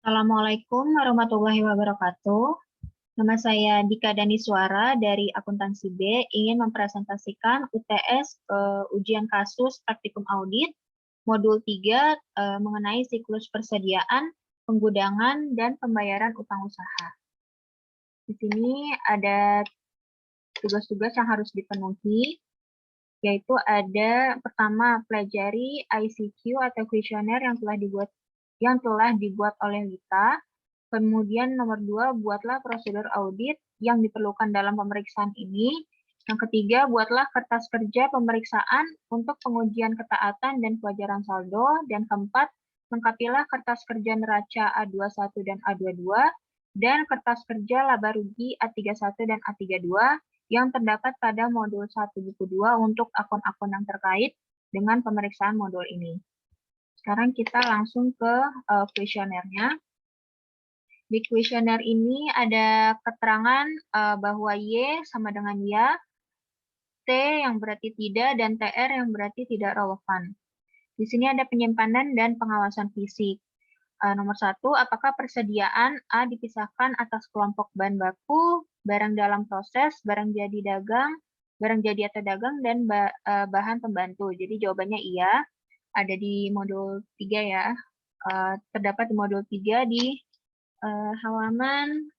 Assalamualaikum warahmatullahi wabarakatuh. Nama saya Dika Daniswara dari Akuntansi B, ingin mempresentasikan UTS ujian kasus praktikum audit modul 3 mengenai siklus persediaan, penggudangan, dan pembayaran utang usaha. Di sini ada tugas-tugas yang harus dipenuhi, yaitu ada pertama pelajari ICQ atau kuesioner yang telah dibuat oleh Lita. Kemudian nomor 2, buatlah prosedur audit yang diperlukan dalam pemeriksaan ini. Yang ketiga, buatlah kertas kerja pemeriksaan untuk pengujian ketaatan dan kewajaran saldo. Dan keempat, lengkapilah kertas kerja neraca A21 dan A22 dan kertas kerja laba rugi A31 dan A32 yang terdapat pada modul 1 buku 2 untuk akun-akun yang terkait dengan pemeriksaan modul ini. Sekarang kita langsung ke kuesionernya. Di kuesioner ini ada keterangan bahwa Y sama dengan ya, T yang berarti tidak, dan TR yang berarti tidak relevan. Di sini ada penyimpanan dan pengawasan fisik. Nomor 1, apakah persediaan A dipisahkan atas kelompok bahan baku, barang dalam proses, barang jadi dagang, barang jadi atau dagang, dan bahan pembantu. Jadi jawabannya iya, ada di modul 3 ya. Terdapat di modul 3 di halaman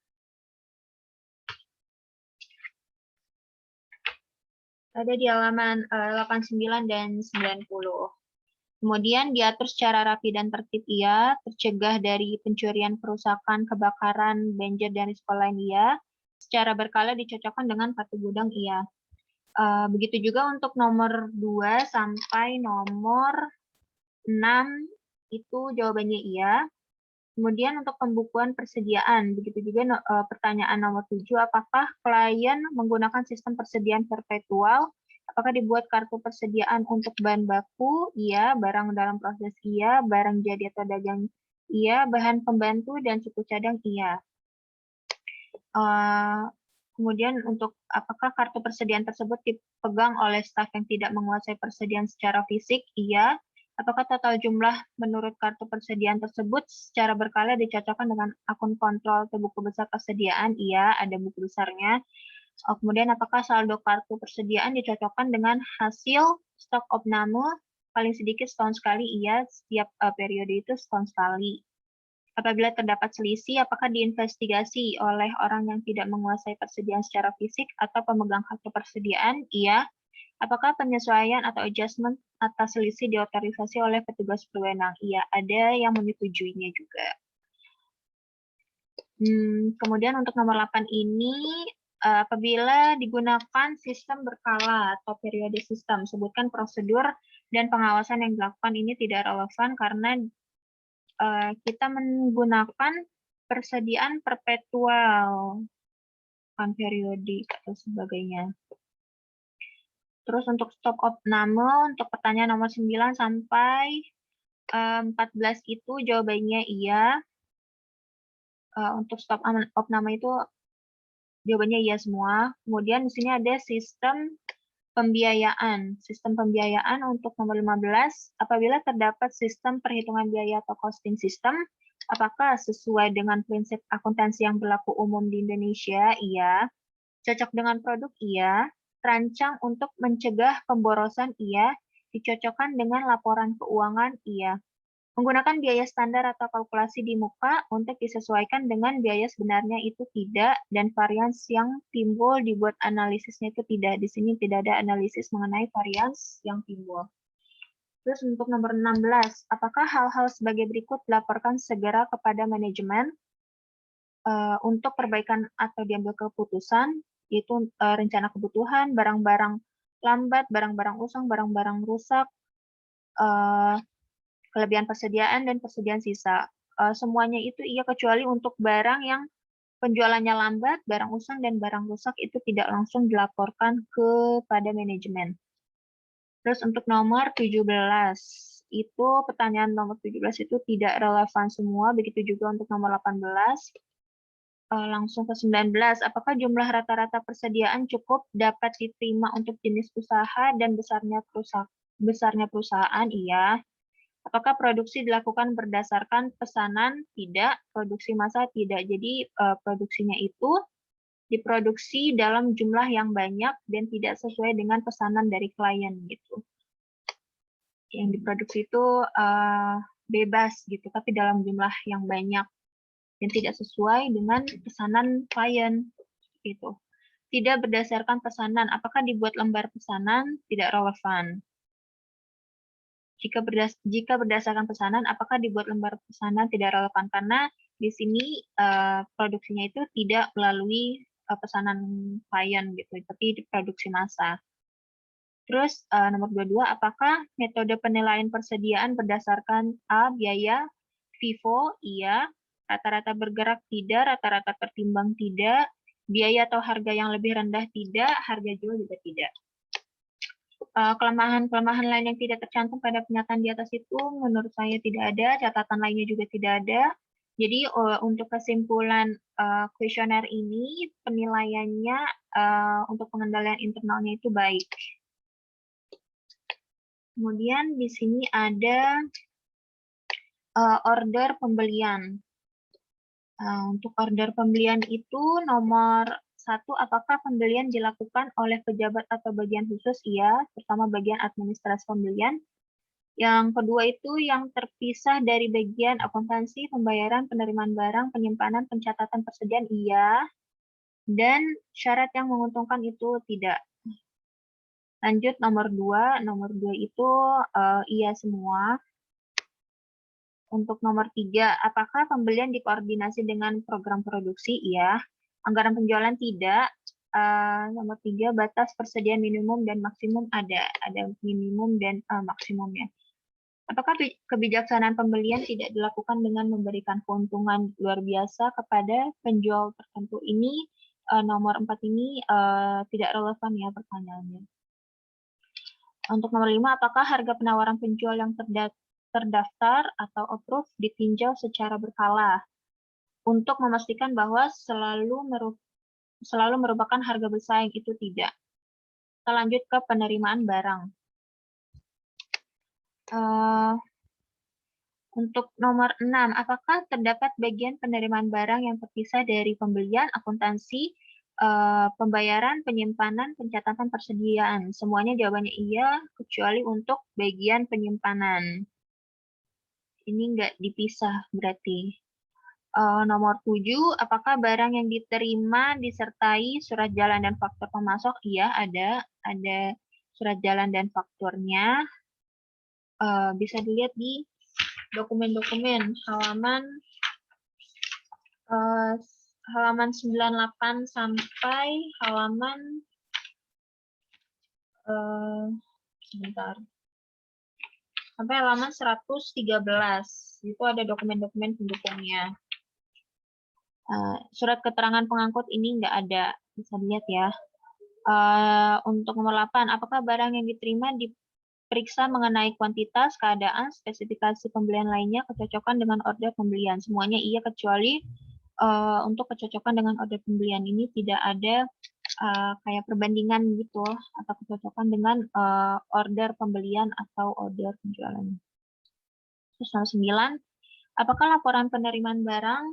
ada di halaman 89 dan 90. Kemudian diatur secara rapi dan tertib iya, tercegah dari pencurian, perusakan, kebakaran, banjir, dan risiko lain iya. Secara berkala dicocokkan dengan kartu gudang iya. Begitu juga untuk nomor 2 sampai nomor 6 itu jawabannya iya. Kemudian untuk pembukuan persediaan, begitu juga pertanyaan nomor 7, apakah klien menggunakan sistem persediaan perpetual? Apakah dibuat kartu persediaan untuk bahan baku? Iya. Barang dalam proses? Iya. Barang jadi atau dagang? Iya. Bahan pembantu dan suku cadang? Iya. Kemudian untuk apakah kartu persediaan tersebut dipegang oleh staf yang tidak menguasai persediaan secara fisik? Iya. Apakah total jumlah menurut kartu persediaan tersebut secara berkala dicocokkan dengan akun kontrol atau buku besar persediaan? Iya, ada buku besarnya. Kemudian apakah saldo kartu persediaan dicocokkan dengan hasil stok opname paling sedikit setahun sekali? Iya, setiap periode itu setahun sekali. Apabila terdapat selisih, apakah diinvestigasi oleh orang yang tidak menguasai persediaan secara fisik atau pemegang kartu persediaan? Iya. Apakah penyesuaian atau adjustment atas selisih diotorisasi oleh petugas berwenang? Iya, ada yang menyetujuinya juga. Kemudian untuk nomor 8 ini, apabila digunakan sistem berkala atau periode sistem, sebutkan prosedur dan pengawasan yang dilakukan. Ini tidak relevan karena kita menggunakan persediaan perpetual, bukan periodik atau sebagainya. Terus untuk stok opname, untuk pertanyaan nomor 9 sampai 14 itu jawabannya iya. Untuk stok opname itu jawabannya iya semua. Kemudian di sini ada sistem pembiayaan. Sistem pembiayaan untuk nomor 15, apabila terdapat sistem perhitungan biaya atau costing system, apakah sesuai dengan prinsip akuntansi yang berlaku umum di Indonesia? Iya. Cocok dengan produk? Iya. Terancang untuk mencegah pemborosan? Iya. Dicocokkan dengan laporan keuangan? Iya. Menggunakan biaya standar atau kalkulasi di muka untuk disesuaikan dengan biaya sebenarnya itu tidak, dan varians yang timbul dibuat analisisnya itu tidak. Di sini tidak ada analisis mengenai varians yang timbul. Terus untuk nomor 16, apakah hal-hal sebagai berikut dilaporkan segera kepada manajemen untuk perbaikan atau diambil keputusan, yaitu rencana kebutuhan, barang-barang lambat, barang-barang usang, barang-barang rusak, kelebihan persediaan dan persediaan sisa. Semuanya itu iya kecuali untuk barang yang penjualannya lambat, barang usang, dan barang rusak itu tidak langsung dilaporkan kepada manajemen. Terus untuk nomor 17, itu pertanyaan nomor 17 itu tidak relevan semua, begitu juga untuk nomor 18. Langsung ke 19, apakah jumlah rata-rata persediaan cukup dapat diterima untuk jenis usaha dan besarnya perusahaan? Iya. Apakah produksi dilakukan berdasarkan pesanan? Tidak. Produksi massal tidak. Jadi produksinya itu diproduksi dalam jumlah yang banyak dan tidak sesuai dengan pesanan dari klien gitu. Yang diproduksi itu bebas gitu, tapi dalam jumlah yang banyak dan tidak sesuai dengan pesanan klien gitu. Tidak berdasarkan pesanan, apakah dibuat lembar pesanan? Tidak relevan. Jika berdasarkan pesanan, apakah dibuat lembar pesanan? Tidak relevan karena di sini produksinya itu tidak melalui pesanan klien gitu, tapi diproduksi massa. Terus nomor 22, apakah metode penilaian persediaan berdasarkan A, biaya, FIFO, iya, rata-rata bergerak tidak, rata-rata tertimbang tidak, biaya atau harga yang lebih rendah tidak, harga jual juga tidak. Kelemahan-kelemahan lain yang tidak tercantum pada pernyataan di atas itu menurut saya tidak ada, catatan lainnya juga tidak ada. Jadi untuk kesimpulan kuesioner ini penilaiannya untuk pengendalian internalnya itu baik. Kemudian di sini ada order pembelian. Untuk order pembelian itu nomor 1, apakah pembelian dilakukan oleh pejabat atau bagian khusus? Iya, terutama bagian administrasi pembelian. Yang kedua itu yang terpisah dari bagian akuntansi, pembayaran, penerimaan barang, penyimpanan, pencatatan persediaan, iya. Dan syarat yang menguntungkan itu tidak. Lanjut nomor 2. Nomor 2 itu iya semua. Untuk nomor 3, apakah pembelian dikoordinasi dengan program produksi? Iya. Anggaran penjualan tidak. Nomor 3, batas persediaan minimum dan maksimum ada. Ada minimum dan maksimumnya. Apakah kebijaksanaan pembelian tidak dilakukan dengan memberikan keuntungan luar biasa kepada penjual tertentu? Ini nomor 4 ini tidak relevan ya pertanyaannya. Untuk nomor 5, apakah harga penawaran penjual yang terdaftar atau approve ditinjau secara berkala untuk memastikan bahwa selalu merupakan harga bersaing? Itu tidak. Kita lanjut ke penerimaan barang. Untuk nomor 6, apakah terdapat bagian penerimaan barang yang terpisah dari pembelian, akuntansi, pembayaran, penyimpanan, pencatatan persediaan? Semuanya jawabannya iya, kecuali untuk bagian penyimpanan. Ini nggak dipisah berarti. Nomor 7, apakah barang yang diterima disertai surat jalan dan faktur pemasok? Iya, ada surat jalan dan fakturnya. Bisa dilihat di dokumen-dokumen halaman 98 sampai halaman sampai halaman 113. Itu ada dokumen-dokumen pendukungnya. Surat keterangan pengangkut ini nggak ada, bisa dilihat ya. Untuk nomor 8, apakah barang yang diterima diperiksa mengenai kuantitas, keadaan, spesifikasi pembelian lainnya, kecocokan dengan order pembelian? Semuanya iya, kecuali untuk kecocokan dengan order pembelian ini tidak ada kayak perbandingan gitu atau kecocokan dengan order pembelian atau order penjualan. Terus nomor 9, apakah laporan penerimaan barang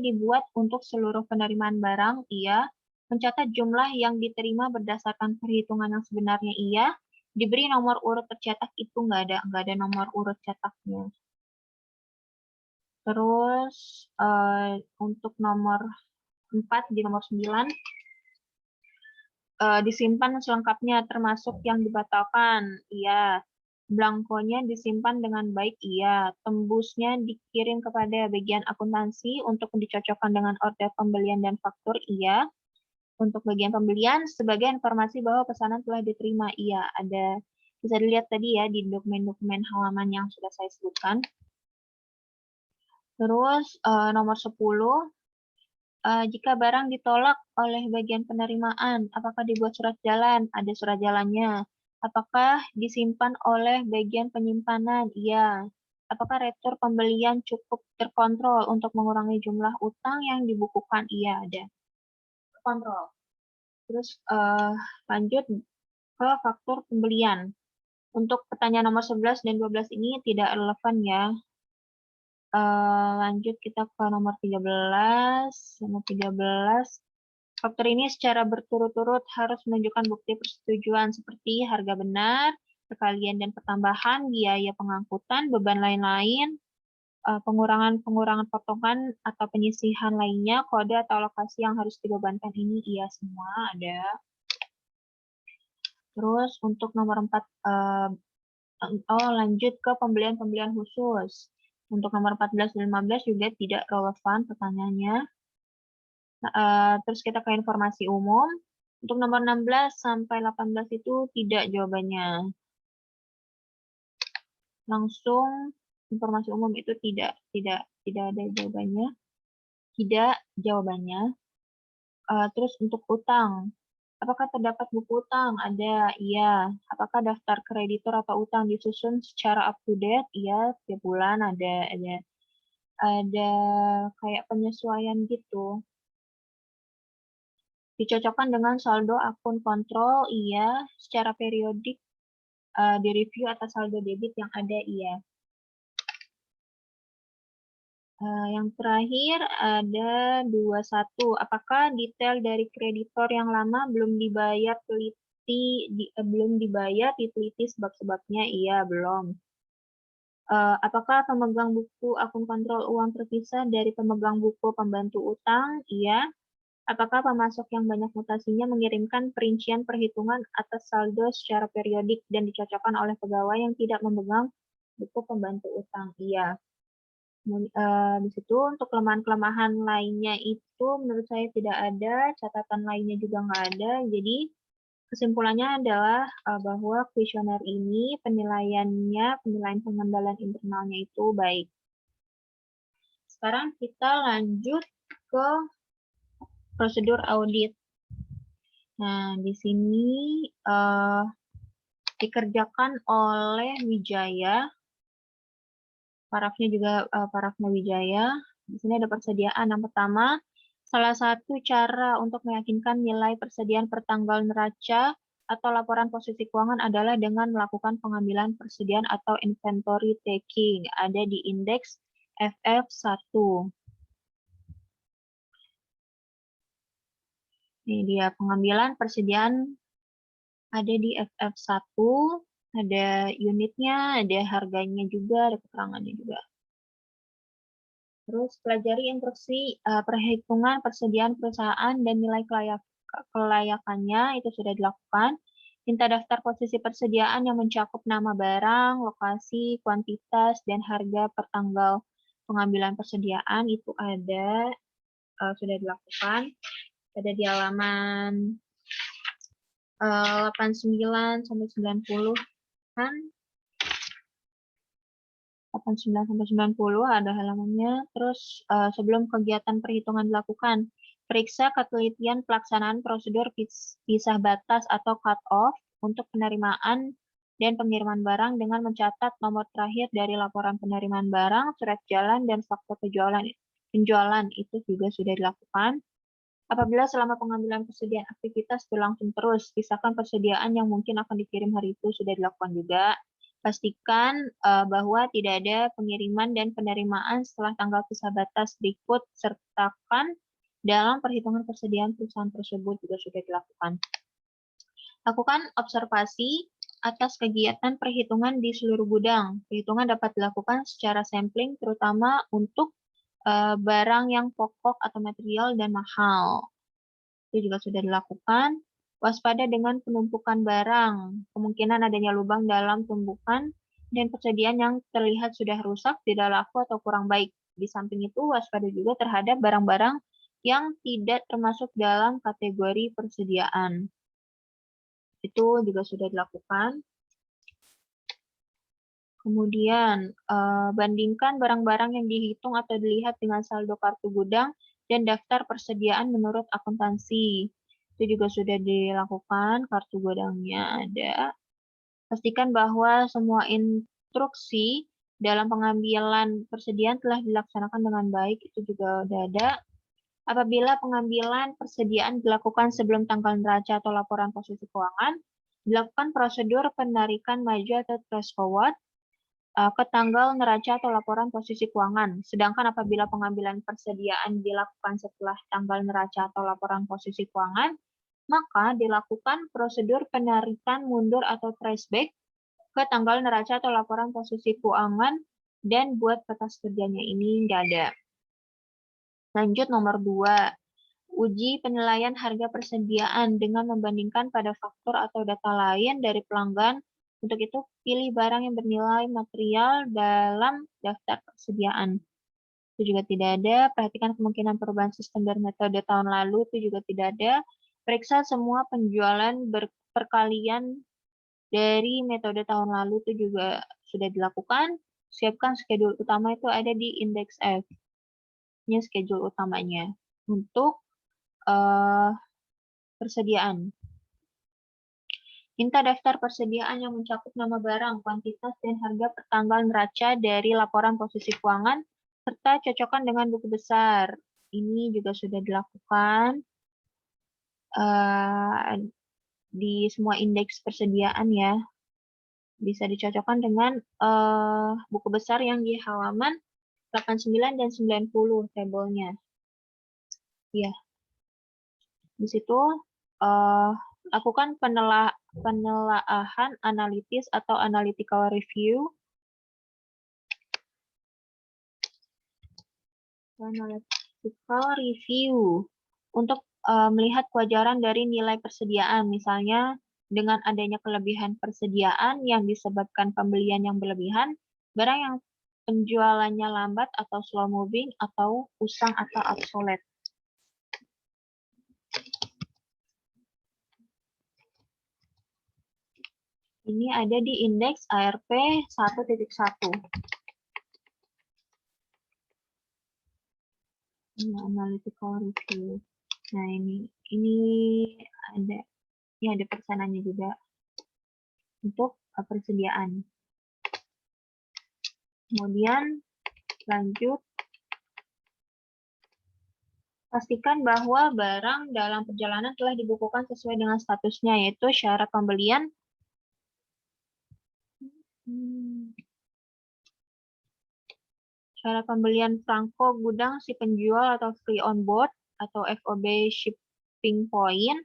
dibuat untuk seluruh penerimaan barang? Iya. Mencatat jumlah yang diterima berdasarkan perhitungan yang sebenarnya? Iya. Diberi nomor urut tercetak? Itu nggak ada nomor urut cetaknya. Terus untuk nomor 4 di nomor 9, disimpan selengkapnya termasuk yang dibatalkan? Iya. Blankonya disimpan dengan baik? Iya. Tembusnya dikirim kepada bagian akuntansi untuk dicocokkan dengan order pembelian dan faktur? Iya. Untuk bagian pembelian, sebagai informasi bahwa pesanan telah diterima? Iya. Ada, bisa dilihat tadi ya di dokumen-dokumen halaman yang sudah saya sebutkan. Terus nomor 10, jika barang ditolak oleh bagian penerimaan, apakah dibuat surat jalan? Ada surat jalannya. Apakah disimpan oleh bagian penyimpanan? Iya. Apakah retur pembelian cukup terkontrol untuk mengurangi jumlah utang yang dibukukan? Iya, ada. Terkontrol. Terus lanjut ke faktur pembelian. Untuk pertanyaan nomor 11 dan 12 ini tidak relevan ya. Lanjut kita ke nomor 13. Nomor 13. Faktor ini secara berturut-turut harus menunjukkan bukti persetujuan seperti harga benar, perkalian dan pertambahan, biaya pengangkutan, beban lain-lain, pengurangan potongan atau penyisihan lainnya, kode atau lokasi yang harus dibebankan ini iya semua ada. Terus untuk nomor 4, lanjut ke pembelian-pembelian khusus. Untuk nomor 14 dan 15 juga tidak relevan pertanyaannya. Terus kita ke informasi umum. Untuk nomor 16 sampai 18 itu tidak jawabannya. Langsung informasi umum itu tidak ada jawabannya. Tidak jawabannya. Terus untuk utang. Apakah terdapat buku utang? Ada, iya. Apakah daftar kreditor atau utang disusun secara up to date? Iya, tiap bulan ada kayak penyesuaian gitu. Dicocokkan dengan saldo akun kontrol, iya. Secara periodik, direview atas saldo debit yang ada, iya. Yang terakhir ada 21. Apakah detail dari kreditor yang lama belum dibayar diteliti sebab-sebabnya? Iya, belum. Apakah pemegang buku akun kontrol uang terpisah dari pemegang buku pembantu utang? Iya. Apakah pemasok yang banyak mutasinya mengirimkan perincian perhitungan atas saldo secara periodik dan dicocokkan oleh pegawai yang tidak memegang buku pembantu utang? Iya. Di situ untuk kelemahan-kelemahan lainnya itu menurut saya tidak ada, catatan lainnya juga nggak ada. Jadi kesimpulannya adalah bahwa kuesioner ini penilaian pengendalian internalnya itu baik. Sekarang kita lanjut ke prosedur audit. Nah, di sini dikerjakan oleh Wijaya. Parafnya juga parafnya Wijaya. Di sini ada persediaan. Yang pertama, salah satu cara untuk meyakinkan nilai persediaan per tanggal neraca atau laporan posisi keuangan adalah dengan melakukan pengambilan persediaan atau inventory taking. Ada di indeks FF1. Ini dia pengambilan persediaan ada di FF1. Ada unitnya, ada harganya juga, ada keterangannya juga. Terus pelajari instruksi perhitungan persediaan perusahaan dan nilai kelayakannya itu sudah dilakukan. Minta daftar posisi persediaan yang mencakup nama barang, lokasi, kuantitas, dan harga per tanggal pengambilan persediaan itu ada sudah dilakukan. Ada di halaman 89 sampai 90 kan. 89 sampai 90 ada halamannya. Terus sebelum kegiatan perhitungan dilakukan, periksa ketelitian pelaksanaan prosedur pisah batas atau cut-off untuk penerimaan dan pengiriman barang dengan mencatat nomor terakhir dari laporan penerimaan barang, surat jalan, dan faktur penjualan itu juga sudah dilakukan. Apabila selama pengambilan persediaan aktivitas berlangsung terus, pisahkan persediaan yang mungkin akan dikirim hari itu sudah dilakukan juga. Pastikan bahwa tidak ada pengiriman dan penerimaan setelah tanggal pisah batas berikut, sertakan dalam perhitungan persediaan perusahaan tersebut juga sudah dilakukan. Lakukan observasi atas kegiatan perhitungan di seluruh gudang. Perhitungan dapat dilakukan secara sampling, terutama untuk barang yang pokok atau material dan mahal. Itu juga sudah dilakukan. Waspada dengan penumpukan barang, kemungkinan adanya lubang dalam tumpukan dan persediaan yang terlihat sudah rusak, tidak laku atau kurang baik. Di samping itu, waspada juga terhadap barang-barang yang tidak termasuk dalam kategori persediaan. Itu juga sudah dilakukan. Kemudian, bandingkan barang-barang yang dihitung atau dilihat dengan saldo kartu gudang dan daftar persediaan menurut akuntansi. Itu juga sudah dilakukan, kartu gudangnya ada. Pastikan bahwa semua instruksi dalam pengambilan persediaan telah dilaksanakan dengan baik, itu juga sudah ada. Apabila pengambilan persediaan dilakukan sebelum tanggal neraca atau laporan posisi keuangan, Dilakukan prosedur penarikan maju atau trace forward ke tanggal neraca atau laporan posisi keuangan. Sedangkan apabila pengambilan persediaan dilakukan setelah tanggal neraca atau laporan posisi keuangan, maka dilakukan prosedur penarikan mundur atau traceback ke tanggal neraca atau laporan posisi keuangan, dan buat kertas kerjanya ini nggak ada. Lanjut nomor 2. Uji penilaian harga persediaan dengan membandingkan pada faktor atau data lain dari pelanggan. Untuk itu, pilih barang yang bernilai material dalam daftar persediaan. Itu juga tidak ada. Perhatikan kemungkinan perubahan sistem dari metode tahun lalu. Itu juga tidak ada. Periksa semua penjualan perkalian dari metode tahun lalu. Itu juga sudah dilakukan. Siapkan schedule utama, itu ada di indeks F. Ini schedule utamanya. Untuk persediaan. Minta daftar persediaan yang mencakup nama barang, kuantitas, dan harga per tanggal neraca dari laporan posisi keuangan, serta cocokkan dengan buku besar. Ini juga sudah dilakukan di semua indeks persediaan ya. Bisa dicocokkan dengan buku besar yang di halaman 89 dan 90 tabelnya. Ya. Di situ lakukan penelaahan analitis atau analytical review. Analytical review untuk melihat kewajaran dari nilai persediaan, misalnya dengan adanya kelebihan persediaan yang disebabkan pembelian yang berlebihan, barang yang penjualannya lambat atau slow moving atau usang atau obsolete. Ini ada di indeks ARP 1.1. Analytical review. Nah, ini ada persenannya juga untuk persediaan. Kemudian lanjut, pastikan bahwa barang dalam perjalanan telah dibukukan sesuai dengan statusnya, yaitu syarat pembelian. Syarat pembelian Franco gudang si penjual atau free on board atau FOB shipping point,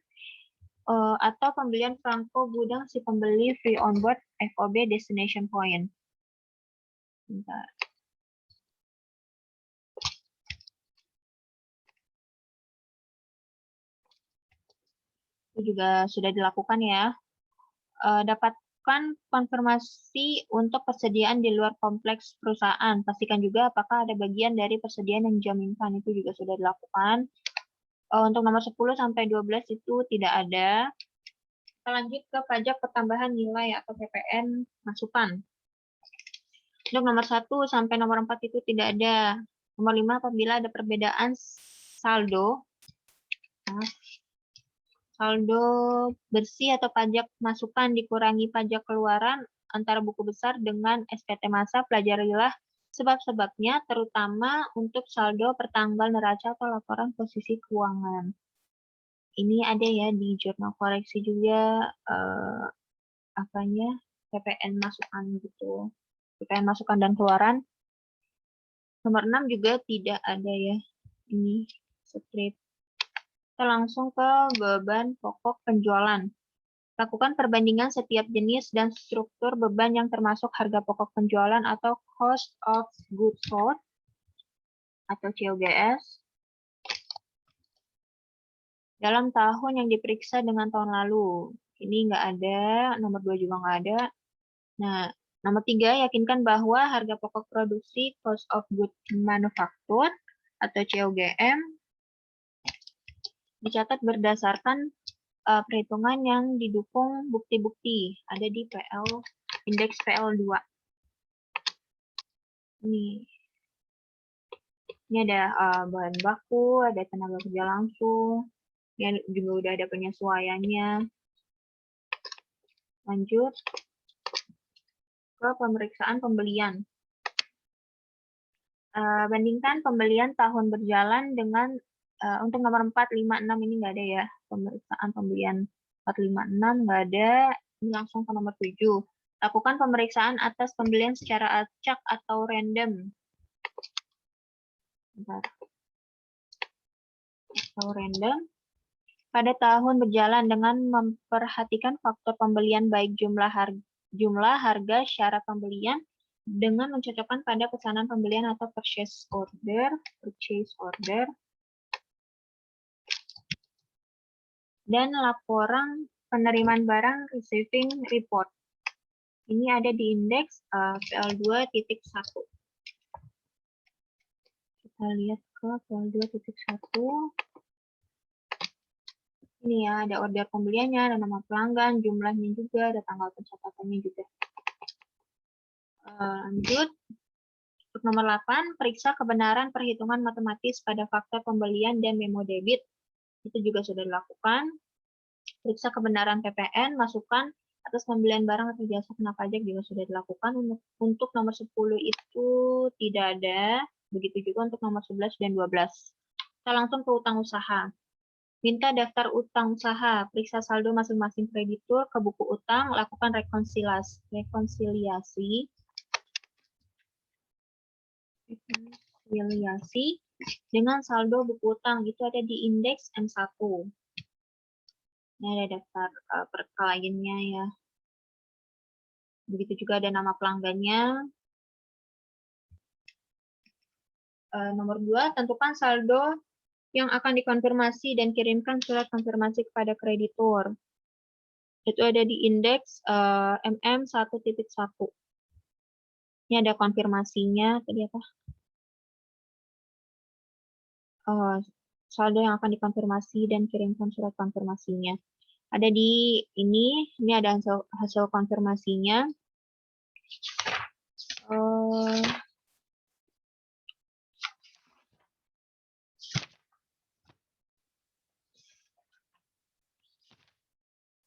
atau pembelian Franco gudang si pembeli free on board FOB destination point. Bentar. Itu juga sudah dilakukan ya. Dapatkan konfirmasi untuk persediaan di luar kompleks perusahaan. Pastikan juga apakah ada bagian dari persediaan yang dijaminkan. Itu juga sudah dilakukan. Untuk nomor 10 sampai 12 itu tidak ada. Kita lanjut ke pajak pertambahan nilai atau PPN masukan. Untuk nomor 1 sampai nomor 4 itu tidak ada. Nomor 5 apabila ada perbedaan saldo bersih atau pajak masukan dikurangi pajak keluaran antara buku besar dengan SPT masa, pelajarilah sebab-sebabnya, terutama untuk saldo pertanggal neraca atau laporan posisi keuangan. Ini ada ya di jurnal koreksi juga PPN masukan gitu. PPN masukan dan keluaran. Nomor 6 juga tidak ada ya. Ini script. Kita langsung ke beban pokok penjualan. Lakukan perbandingan setiap jenis dan struktur beban yang termasuk harga pokok penjualan atau cost of goods sold atau COGS dalam tahun yang diperiksa dengan tahun lalu. Ini nggak ada, nomor 2 juga nggak ada. Nah, nomor 3, yakinkan bahwa harga pokok produksi cost of goods manufactured atau COGM dicatat berdasarkan perhitungan yang didukung bukti-bukti. Ada di indeks PL2. Ini ada bahan baku, ada tenaga kerja langsung, ini juga udah ada penyesuaiannya. Lanjut ke pemeriksaan pembelian. Bandingkan pembelian tahun berjalan dengan untuk nomor 4, 5, 6 ini nggak ada ya. Pemeriksaan pembelian 4, 5, 6 nggak ada. Langsung ke nomor 7. Lakukan pemeriksaan atas pembelian secara acak atau random. Bentar. Atau random. Pada tahun berjalan dengan memperhatikan faktor pembelian baik jumlah harga, syarat pembelian, dengan mencocokkan pada pesanan pembelian atau purchase order, dan laporan penerimaan barang receiving report. Ini ada di indeks PL2.1. Kita lihat ke PL2.1. Ini ya, ada order pembeliannya, ada nama pelanggan, jumlahnya juga, ada tanggal pencatatannya juga. Lanjut. Untuk nomor 8, periksa kebenaran perhitungan matematis pada faktor pembelian dan memo debit. Itu juga sudah dilakukan. Periksa kebenaran PPN, masukan atas pembelian barang atau jasa kena pajak juga sudah dilakukan. Untuk nomor 10 itu tidak ada. Begitu juga untuk nomor 11 dan 12. Kita langsung ke utang usaha. Minta daftar utang usaha, periksa saldo masing-masing kreditur ke buku utang, lakukan rekonsiliasi dengan saldo buku utang. Itu ada di indeks M1. Ini ada daftar per kliennya ya. Begitu juga ada nama pelanggannya. Nomor 2, tentukan saldo yang akan dikonfirmasi dan kirimkan surat konfirmasi kepada kreditur. Itu ada di indeks MM1.1. Ini ada konfirmasinya, tadi apa? Saldo yang akan dikonfirmasi dan kirimkan surat konfirmasinya. Ada di ini ada hasil konfirmasinya.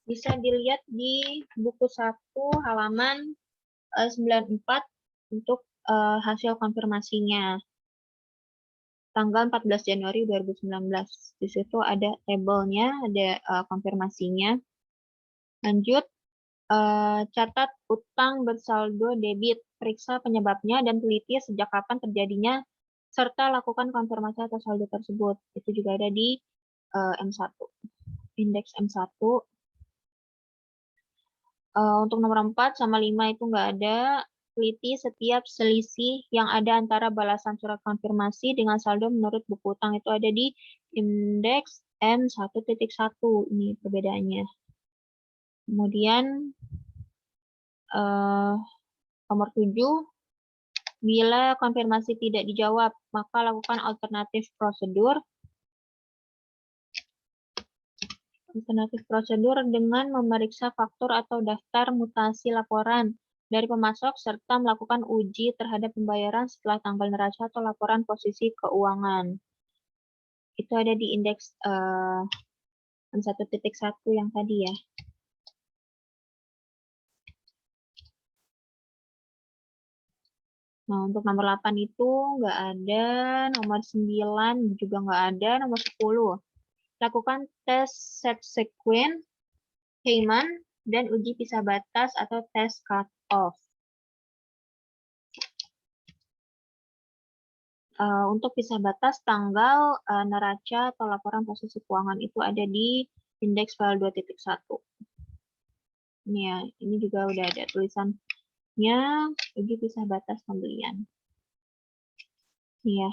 Bisa dilihat di buku 1 halaman 94 untuk hasil konfirmasinya. Tanggal 14 Januari 2019. Di situ ada tabelnya, ada konfirmasinya. Lanjut, catat utang bersaldo debit, periksa penyebabnya dan teliti sejak kapan terjadinya, serta lakukan konfirmasi atas saldo tersebut. Itu juga ada di M1, indeks M1. Untuk nomor 4 sama 5 itu nggak ada. Teliti setiap selisih yang ada antara balasan surat konfirmasi dengan saldo menurut buku utang. Itu ada di indeks M1.1. Ini perbedaannya. Kemudian nomor 7, bila konfirmasi tidak dijawab, maka lakukan alternatif prosedur. Alternatif prosedur dengan memeriksa faktur atau daftar mutasi laporan dari pemasok serta melakukan uji terhadap pembayaran setelah tanggal neraca atau laporan posisi keuangan. Itu ada di indeks 1.1 yang tadi ya. Nah, untuk nomor 8 itu nggak ada, nomor 9 juga nggak ada, nomor 10. Lakukan tes subsequent payment dan uji pisah batas atau tes cut-off. Untuk pisah batas tanggal neraca atau laporan posisi keuangan itu ada di indeks file 2.1. Ini ya, ini juga udah ada tulisannya uji pisah batas pembelian. Ini ya,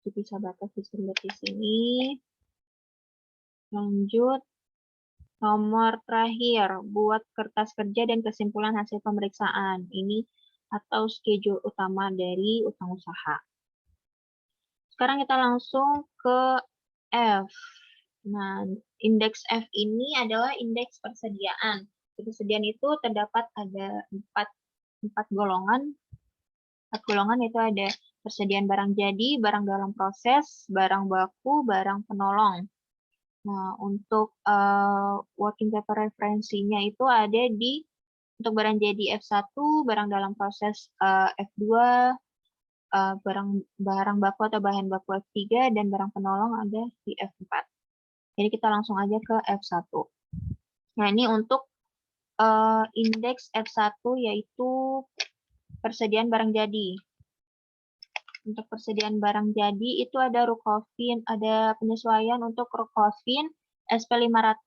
uji pisah batas disebut di sini. Lanjut, nomor terakhir, buat kertas kerja dan kesimpulan hasil pemeriksaan. Ini atau schedule utama dari utang usaha. Sekarang kita langsung ke F. Nah, indeks F ini adalah indeks persediaan. Persediaan itu terdapat ada empat golongan. 4 golongan itu ada persediaan barang jadi, barang dalam proses, barang baku, barang penolong. Nah, untuk working paper referensinya itu ada di untuk barang jadi F1, barang dalam proses F2, barang baku atau bahan baku F3, dan barang penolong ada di F4. Jadi kita langsung aja ke F1. Nah, ini untuk indeks F1 yaitu persediaan barang jadi. Untuk persediaan barang jadi itu ada Rukofin, ada penyesuaian untuk Rukofin SP500.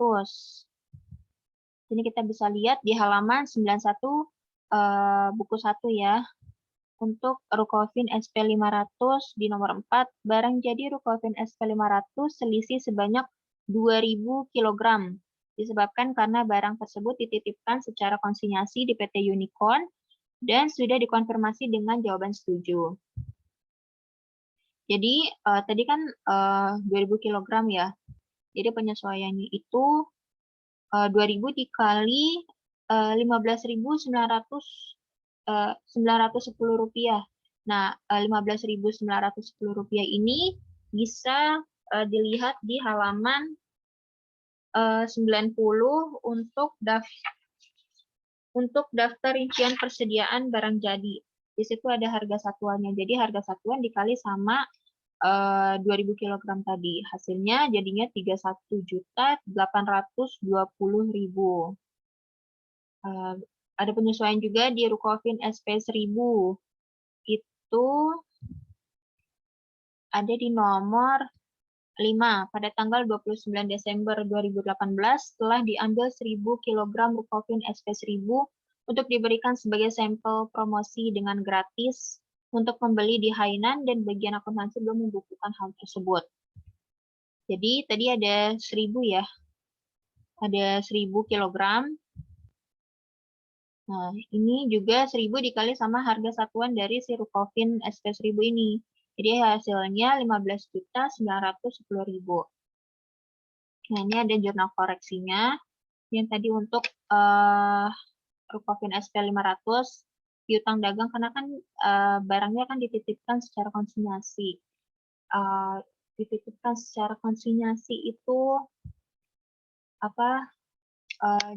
Ini kita bisa lihat di halaman 91 buku 1 ya. Untuk Rukofin SP500 di nomor 4, barang jadi Rukofin SP500 selisih sebanyak 2000 kg. Disebabkan karena barang tersebut dititipkan secara konsinyasi di PT Unicorn dan sudah dikonfirmasi dengan jawaban setuju. Jadi tadi kan 2000 kg ya. Jadi penyesuaiannya itu 2000 dikali 15.910 rupiah. Nah, 15.910 rupiah ini bisa dilihat di halaman 90 untuk daftar rincian persediaan barang jadi. Di situ ada harga satuannya. Jadi harga satuan dikali sama 2000 kg tadi. Hasilnya jadinya 31.820.000. Ada penyesuaian juga di Rukofin SP1000. Itu ada di nomor 5 pada tanggal 29 Desember 2018 telah diambil 1000 kg Rukofin SP1000 untuk diberikan sebagai sampel promosi dengan gratis untuk pembeli di Hainan dan bagian akuntansi belum membukukan hal tersebut. Jadi tadi ada 1000 ya. Ada 1000 kg. Nah, ini juga 1000 dikali sama harga satuan dari si Rukofin SP1000 ini. Jadi hasilnya 15.910.000. Nah, ini ada jurnal koreksinya. Yang tadi untuk Rukofin SP500 piutang dagang karena kan barangnya kan dititipkan secara konsinyasi. Dititipkan secara konsinyasi itu apa?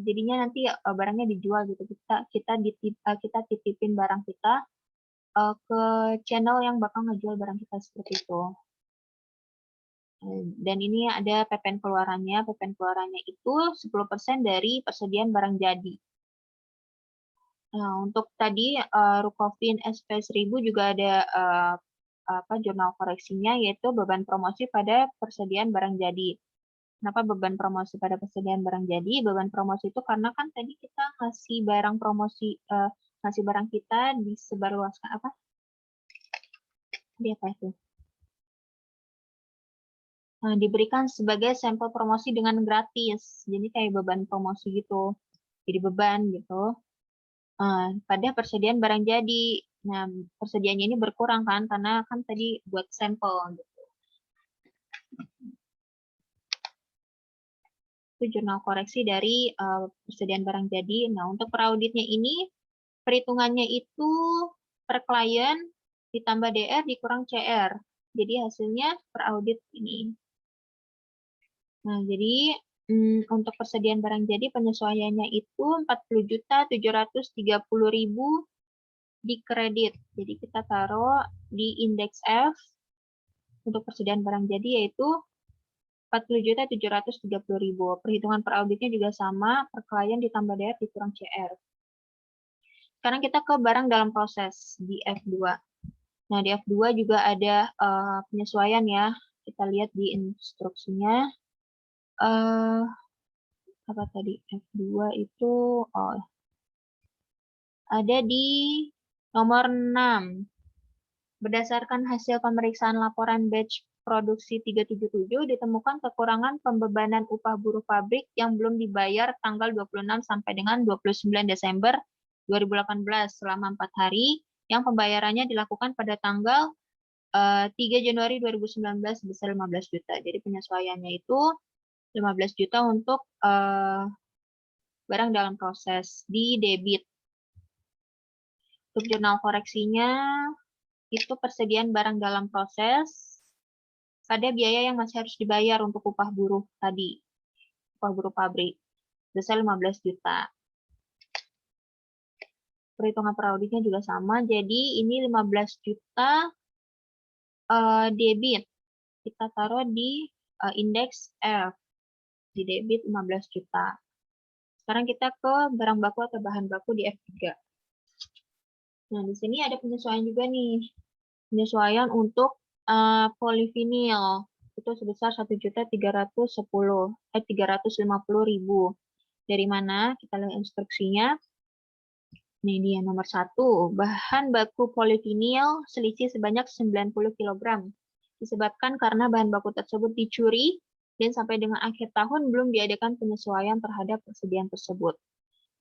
Jadinya nanti barangnya dijual gitu. Kita titipin barang kita ke channel yang bakal ngejual barang kita seperti itu. Dan ini ada PPN keluarannya. PPN keluarannya itu 10% dari persediaan barang jadi. Nah, untuk tadi Rukofin SP1000 juga ada jurnal koreksinya, yaitu beban promosi pada persediaan barang jadi. Kenapa beban promosi pada persediaan barang jadi? Beban promosi itu karena kan tadi kita ngasih barang promosi, ngasih barang kita disebarluaskan apa? Di apa itu? Nah, diberikan sebagai sampel promosi dengan gratis. Jadi kayak beban promosi gitu. Jadi beban gitu. Pada persediaan barang jadi. Nah, persediaannya ini berkurang kan, karena kan tadi buat sampel gitu. Itu jurnal koreksi dari persediaan barang jadi. Nah, untuk perauditnya ini, perhitungannya itu per klien ditambah DR dikurang CR. Jadi hasilnya per audit ini. Nah, jadi untuk persediaan barang jadi penyesuaiannya itu 40.730.000 di kredit. Jadi kita taruh di indeks F untuk persediaan barang jadi yaitu 40.730.000. Perhitungan per auditnya juga sama, per klien ditambah DR dikurang CR. Sekarang kita ke barang dalam proses di F2. Nah, di F2 juga ada penyesuaian ya. Kita lihat di instruksinya. Apa tadi? F2 itu ada di nomor 6. Berdasarkan hasil pemeriksaan laporan batch produksi 377 ditemukan kekurangan pembebanan upah buruh pabrik yang belum dibayar tanggal 26 sampai dengan 29 Desember 2018 selama 4 hari yang pembayarannya dilakukan pada tanggal 3 Januari 2019 sebesar 15 juta. Jadi penyesuaiannya itu 15 juta untuk barang dalam proses di debit. Untuk jurnal koreksinya itu persediaan barang dalam proses pada biaya yang masih harus dibayar untuk upah buruh tadi, upah buruh pabrik, sebesar 15 juta. Perhitungan per auditnya juga sama, jadi ini 15 juta debit. Kita taruh di indeks F, di debit 15 juta. Sekarang kita ke barang baku atau bahan baku di F3. Nah, di sini ada penyesuaian juga nih. Penyesuaian untuk polivinil itu sebesar 350.000. Dari mana? Kita lihat instruksinya. Ini dia nomor 1. Bahan baku polivinil selisih sebanyak 90 kg. Disebabkan karena bahan baku tersebut dicuri dan sampai dengan akhir tahun belum diadakan penyesuaian terhadap persediaan tersebut.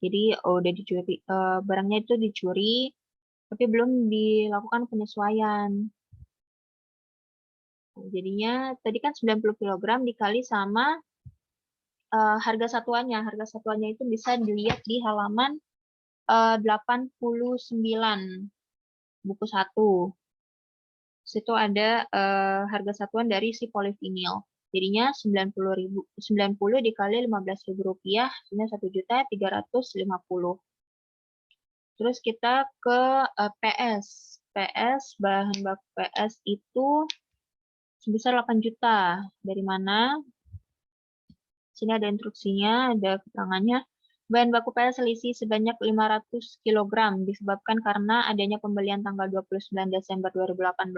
Jadi udah dicuri, barangnya itu dicuri, tapi belum dilakukan penyesuaian. Jadinya tadi kan 90 kg dikali sama harga satuannya. Harga satuannya itu bisa dilihat di halaman 89 buku 1. Situ ada harga satuan dari si polivinil. Jadinya 90 dikali 15.000 rupiah, ini 1.350.000. Terus kita ke PS. PS, bahan baku PS itu sebesar 8 juta. Dari mana? Sini ada instruksinya, ada keterangannya. Bahan baku PS selisih sebanyak 500 kg disebabkan karena adanya pembelian tanggal 29 Desember 2018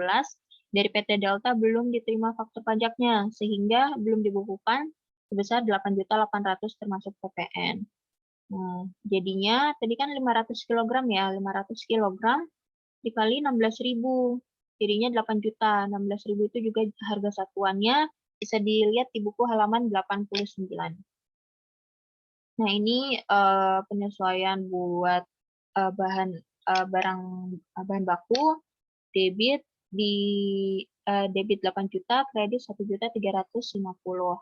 dari PT Delta belum diterima faktur pajaknya sehingga belum dibukukan sebesar 8.800.000 termasuk PPN. Nah, jadinya tadi kan 500 kg ya, 500 kg dikali 16.000. Jadinya 8 juta. 16.000 itu juga harga satuannya, bisa dilihat di buku halaman 89. Nah, ini penyesuaian buat bahan baku debit di debit 8 juta, kredit 1.350.000.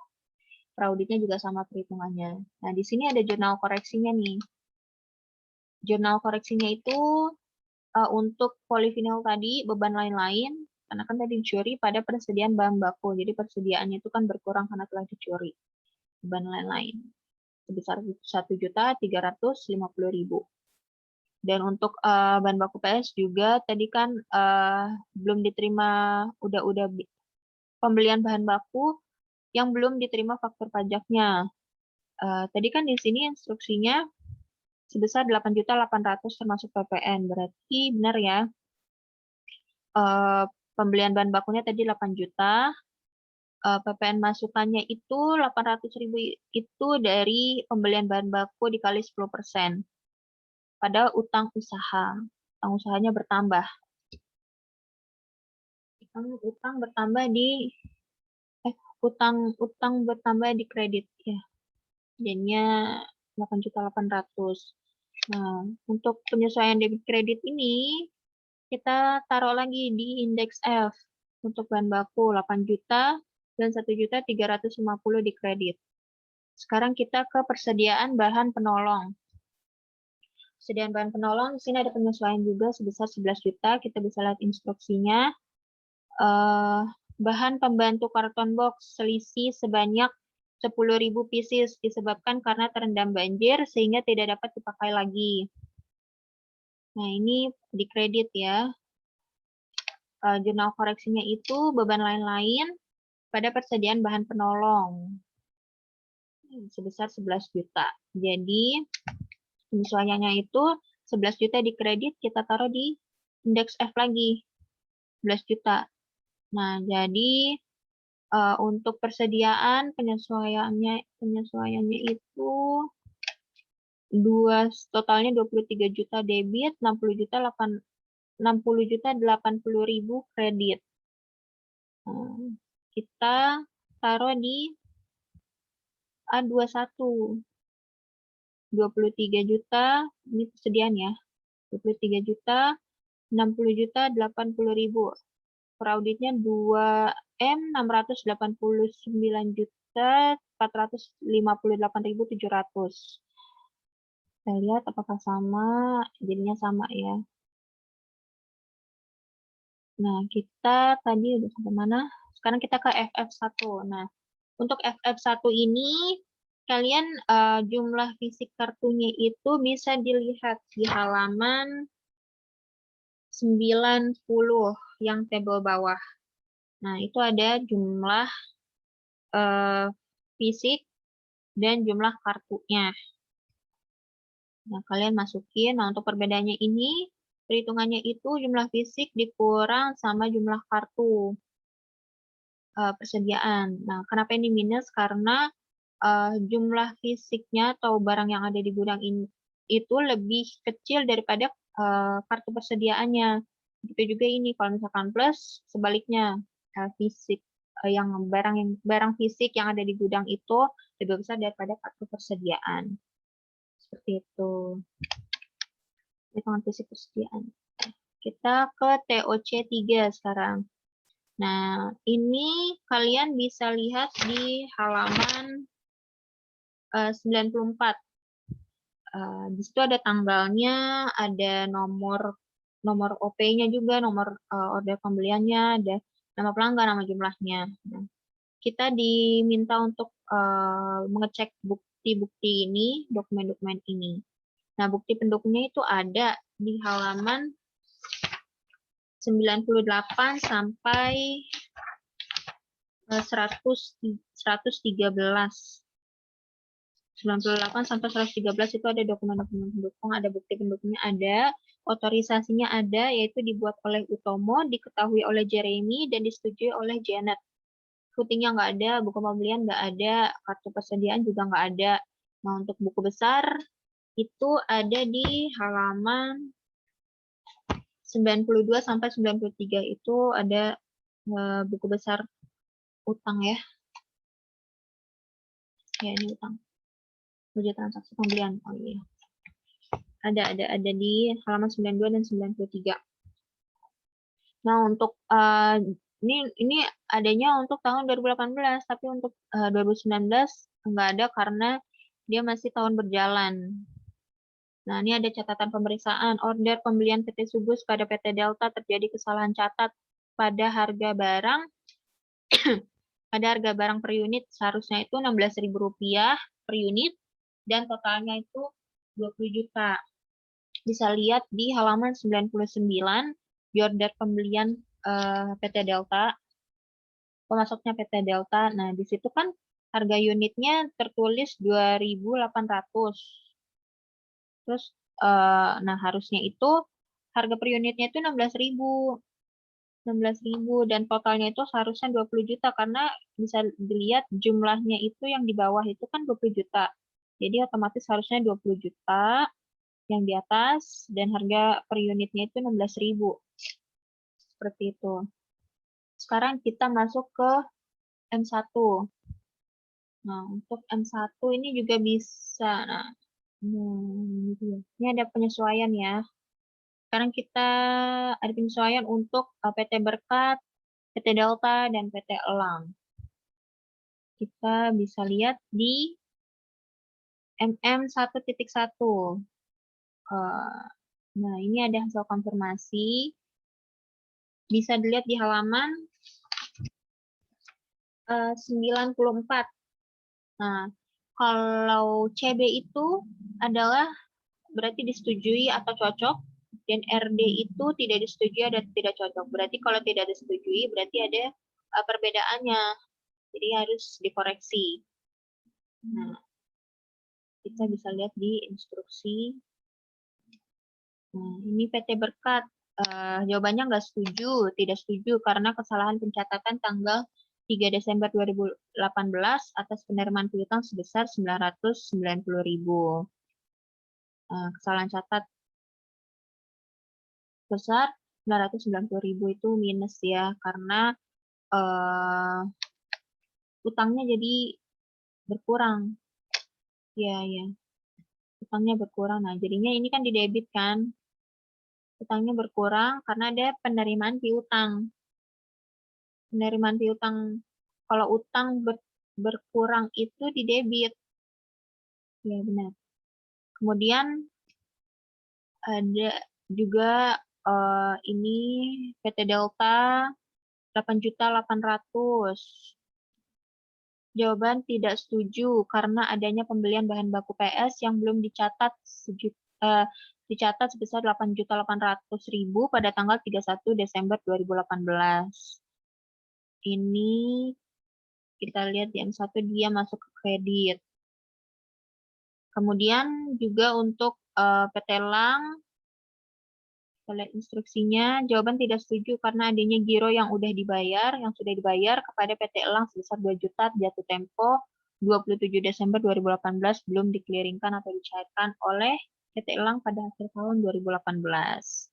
Prauditnya juga sama perhitungannya. Nah, di sini ada jurnal koreksinya nih. Jurnal koreksinya itu untuk polivinil tadi, beban lain-lain, karena kan tadi dicuri pada persediaan bahan baku. Jadi persediaannya itu kan berkurang karena telah dicuri. Beban lain-lain sebesar 1.350.000. Dan untuk bahan baku PS juga tadi kan belum diterima, udah pembelian bahan baku yang belum diterima faktur pajaknya. Tadi kan di sini instruksinya sebesar 8.800.000 termasuk PPN. Berarti benar ya. Pembelian bahan bakunya tadi 8 juta. PPN masukannya itu 800.000 itu dari pembelian bahan baku dikali 10%. Pada utang usaha. Utang usahanya bertambah. Utang bertambah di utang bertambah di kredit ya. Jadinya 8.800.000. Nah, untuk penyesuaian debit kredit ini kita taruh lagi di indeks F untuk bahan baku 8 juta dan 1.350.000 di kredit. Sekarang kita ke persediaan bahan penolong. Persediaan bahan penolong, di sini ada penyesuaian juga sebesar 11 juta. Kita bisa lihat instruksinya. Bahan pembantu karton box selisih sebanyak 10.000 pieces disebabkan karena terendam banjir sehingga tidak dapat dipakai lagi. Nah, ini di kredit ya. Jurnal koreksinya itu beban lain-lain pada persediaan bahan penolong sebesar 11 juta. Jadi penyesuaiannya itu 11 juta di kredit, kita taruh di indeks F lagi 11 juta. Nah, jadi untuk persediaan penyesuaiannya itu totalnya 23 juta debit, 60 juta 80.080.000 kredit. Kita taruh di A21. 23 juta, ini persediaan ya. 23 juta, 60 juta, 80.000. Perauditnya 2M 689.458.700. Kita lihat apakah sama, jadinya sama ya. Nah, kita tadi udah sampai mana? Sekarang kita ke FF1. Nah, untuk FF1 ini kalian jumlah fisik kartunya itu bisa dilihat di halaman 90 yang tabel bawah. Nah, itu ada jumlah fisik dan jumlah kartunya. Nah, kalian masukin. Nah, untuk perbedaannya ini, perhitungannya itu jumlah fisik dikurang sama jumlah kartu persediaan. Nah, kenapa ini minus? Karena jumlah fisiknya atau barang yang ada di gudang ini itu lebih kecil daripada kartu persediaannya. Begitu juga ini, kalau misalkan plus, sebaliknya fisik yang barang fisik yang ada di gudang itu lebih besar daripada kartu persediaan. Seperti itu. Hitungan fisik persediaan. Kita ke TOC 3 sekarang. Nah, ini kalian bisa lihat di halaman 94. Di situ ada tanggalnya, ada nomor OP-nya juga, nomor order pembeliannya, ada nama pelanggan, nama jumlahnya. Nah, kita diminta untuk mengecek bukti-bukti ini, dokumen-dokumen ini. Nah, bukti pendukungnya itu ada di halaman 98 sampai 113. 98 sampai 113 itu ada dokumen-dokumen pendukung, ada bukti pendukungnya ada, otorisasinya ada, yaitu dibuat oleh Utomo, diketahui oleh Jeremy, dan disetujui oleh Janet. Footingnya nggak ada, buku pembelian nggak ada, kartu persediaan juga nggak ada. Nah, untuk buku besar, itu ada di halaman 92 sampai 93 itu ada buku besar utang ya. Ya, ini utang. Budget transaksi pembelian. Oh iya. Ada di halaman 92 dan 93. Nah, untuk ini adanya untuk tahun 2018, tapi untuk 2019 nggak ada karena dia masih tahun berjalan. Nah, ini ada catatan pemeriksaan. Order pembelian PT Subus pada PT Delta terjadi kesalahan catat pada harga barang per unit seharusnya itu Rp16.000 per unit dan totalnya itu 20 juta. Bisa lihat di halaman 99 di order pembelian PT Delta, pemasoknya PT Delta. Nah, di situ kan harga unitnya tertulis 2.800. Terus nah harusnya itu harga per unitnya itu 16.000. 16.000 dan totalnya itu seharusnya 20 juta karena bisa dilihat jumlahnya itu yang di bawah itu kan 20 juta. Jadi otomatis harusnya 20 juta yang di atas dan harga per unitnya itu 16.000. Seperti itu. Sekarang kita masuk ke M1. Nah, untuk M1 ini juga bisa. Nah, ini ada penyesuaian ya. Sekarang kita ada penyesuaian untuk PT Berkat, PT Delta, dan PT Elang. Kita bisa lihat di MM1.1. Nah, ini ada hasil konfirmasi. Bisa dilihat di halaman 94. Nah, kalau CB itu adalah berarti disetujui atau cocok, dan RD itu tidak disetujui dan tidak cocok. Berarti kalau tidak disetujui, berarti ada perbedaannya. Jadi harus dikoreksi. Nah, kita bisa lihat di instruksi. Nah, ini PT Berkat. Jawabannya nggak setuju, tidak setuju karena kesalahan pencatatan tanggal 3 Desember 2018 atas penerimaan piutang sebesar 990.000. Kesalahan catat besar 990.000 itu minus ya karena utangnya jadi berkurang. Ya, ya. Utangnya berkurang. Nah, jadinya ini kan didebit kan. Utangnya berkurang karena ada penerimaan piutang. Penerimaan piutang kalau utang berkurang itu didebit. Ya, benar. Kemudian ada juga ini PT Delta 8.800.000. Jawaban tidak setuju karena adanya pembelian bahan baku PS yang belum dicatat sebesar 8.800.000 pada tanggal 31 Desember 2018. Ini kita lihat di M1 dia masuk ke kredit. Kemudian juga untuk PT Elang, kita lihat instruksinya, jawaban tidak setuju karena adanya giro yang sudah dibayar kepada PT Elang sebesar 2 juta jatuh tempo 27 Desember 2018 belum dikliringkan atau dicairkan oleh PT Elang pada akhir tahun 2018.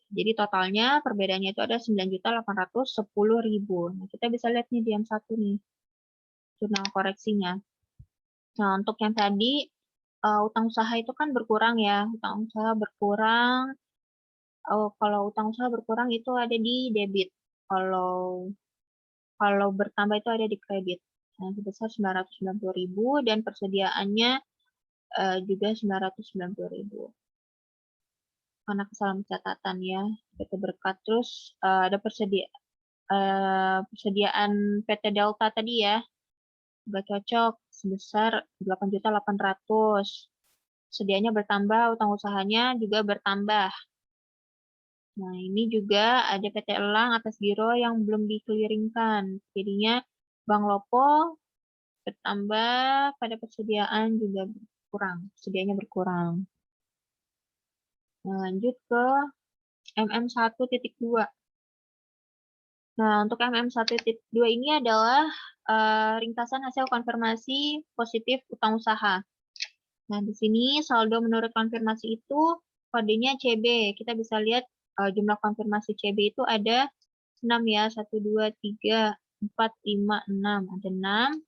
Jadi totalnya perbedaannya itu ada 9.810.000. Nah, kita bisa lihat nih di yang satu nih, jurnal koreksinya. Nah, untuk yang tadi, utang usaha itu kan berkurang ya. Utang usaha berkurang, kalau utang usaha berkurang itu ada di debit. Kalau bertambah itu ada di kredit. Nah, sebesar 990.000 dan persediaannya juga 990.000. Karena kesalahan catatan ya, PT Berkat. Terus ada persediaan PT Delta tadi ya, nggak cocok sebesar 8.800.000. Sedianya bertambah, utang usahanya juga bertambah. Nah, ini juga ada PT Elang atas giro yang belum dikeliringkan. Jadinya Bank Lopo bertambah, pada persediaan juga berkurang, sedianya berkurang. Nah, lanjut ke MM1.2. Nah, untuk MM1.2 ini adalah ringkasan hasil konfirmasi positif utang usaha. Nah, di sini saldo menurut konfirmasi itu kodenya CB. Kita bisa lihat jumlah konfirmasi CB itu ada 6 ya, 1, 2, 3, 4, 5, 6. Ada 6.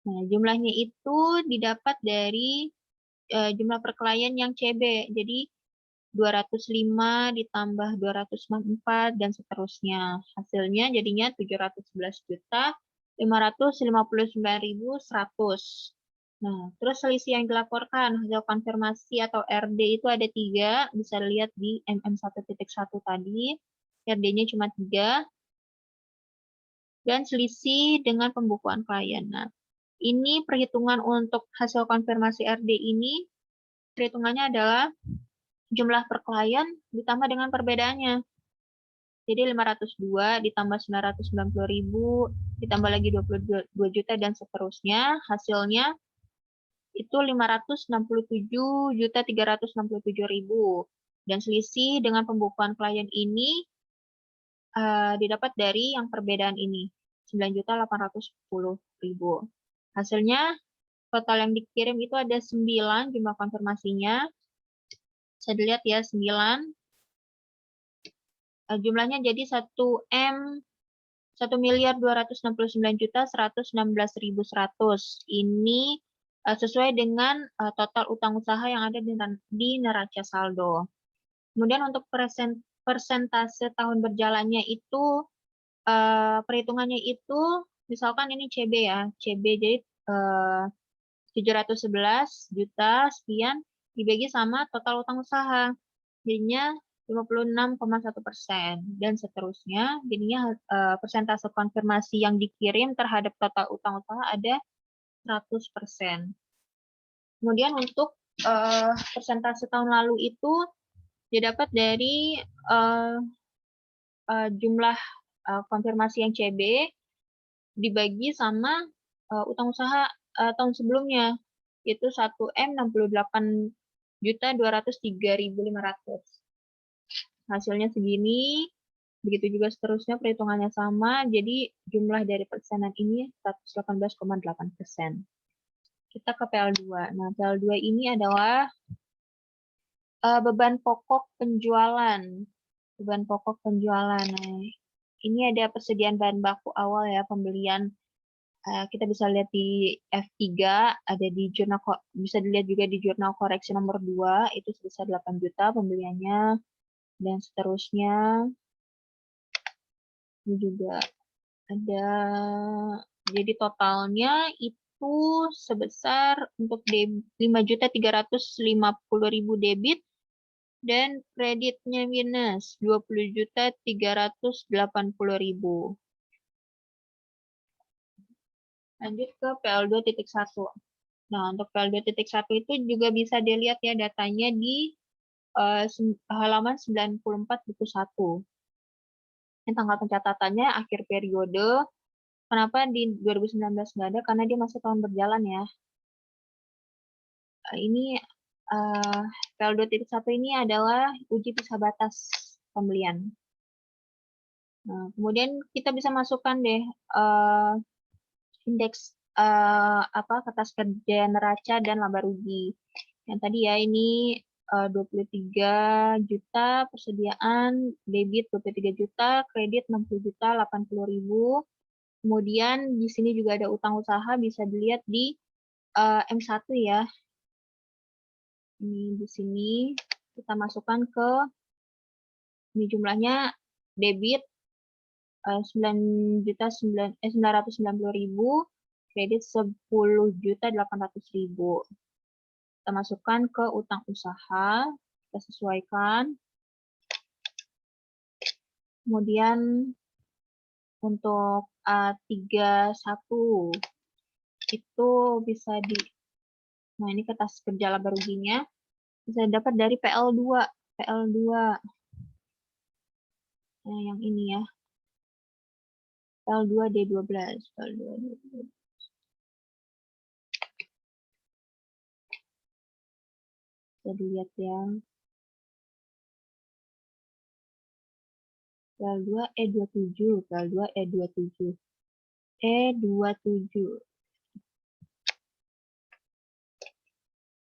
Nah, jumlahnya itu didapat dari jumlah per klien yang CB. Jadi, 205 ditambah 264 dan seterusnya. Hasilnya jadinya 711.559.100. Nah, terus selisih yang dilaporkan hasil konfirmasi atau RD itu ada 3, bisa lihat di MM1.1 tadi. RD-nya cuma 3 dan selisih dengan pembukuan klien. Nah, ini perhitungan untuk hasil konfirmasi RD ini, perhitungannya adalah jumlah per klien ditambah dengan perbedaannya. Jadi 502 ditambah 990.000 ditambah lagi 22 juta dan seterusnya. Hasilnya itu 567.367.000. Dan selisih dengan pembukuan klien ini didapat dari yang perbedaan ini, 9.810.000. Hasilnya total yang dikirim itu ada 9 jumlah konfirmasinya. Bisa dilihat ya, 9. Jumlahnya jadi 1.269.116.100. Ini sesuai dengan total utang usaha yang ada di neraca saldo. Kemudian untuk persentase tahun berjalannya itu perhitungannya itu misalkan ini CB ya, CB jadi 711 juta sekian dibagi sama total utang usaha, jadinya 56,1% dan seterusnya. Jadinya persentase konfirmasi yang dikirim terhadap total utang usaha ada 100%. Kemudian untuk persentase tahun lalu itu didapat dari jumlah konfirmasi yang CB dibagi sama utang usaha tahun sebelumnya, yaitu 1.068.203.500. Hasilnya segini, begitu juga seterusnya perhitungannya sama, jadi jumlah dari persenan ini 118,8%. Kita ke PL2. Nah, PL2 ini adalah beban pokok penjualan. Beban pokok penjualan. Nah, ini ada persediaan bahan baku awal ya, pembelian. Kita bisa lihat di F3, ada di jurnal, bisa dilihat juga di jurnal koreksi nomor 2, itu sebesar 8 juta pembeliannya, dan seterusnya. Ini juga ada, jadi totalnya itu sebesar untuk 5.350.000 debit, dan kreditnya minus 20.380.000. Lanjut ke PL2.1. Nah, untuk PL2.1 itu juga bisa dilihat ya datanya di halaman 94 buku 1. Ini tanggal pencatatannya akhir periode. Kenapa di 2019 nggak ada? Karena dia masih tahun berjalan ya. Ini PL 2.1 ini adalah uji pisah batas pembelian. Nah, kemudian kita bisa masukkan deh indeks kertas kerja neraca dan laba rugi. Yang tadi ya ini 23 juta persediaan, debit 23 juta, kredit 60 juta, 80.000. Kemudian di sini juga ada utang usaha, bisa dilihat di M1 ya. Ini di sini kita masukkan ke ini jumlahnya debit 9.990.000, kredit 10.800.000. Kita masukkan ke utang usaha, kita sesuaikan. Kemudian untuk 31 itu bisa nah ini kertas kerja laba ruginya bisa dapat dari PL2. Nah, yang ini ya. PL2D12. Bisa dilihat ya. PL2E27. PL2E27. E27.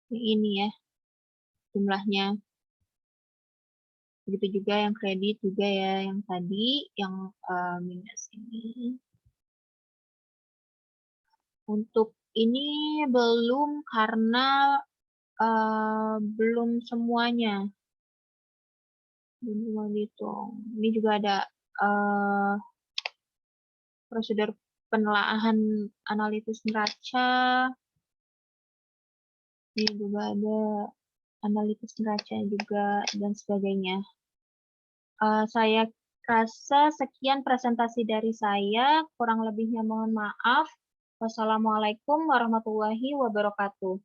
Ini ya jumlahnya. Begitu juga yang kredit juga ya, yang tadi, yang minus ini. Untuk ini belum karena belum semuanya. Belum semua dihitung. Ini juga ada prosedur penelaahan analitis neraca. Ini juga ada analitis neraca juga dan sebagainya. Saya rasa sekian presentasi dari saya, kurang lebihnya mohon maaf. Wassalamualaikum warahmatullahi wabarakatuh.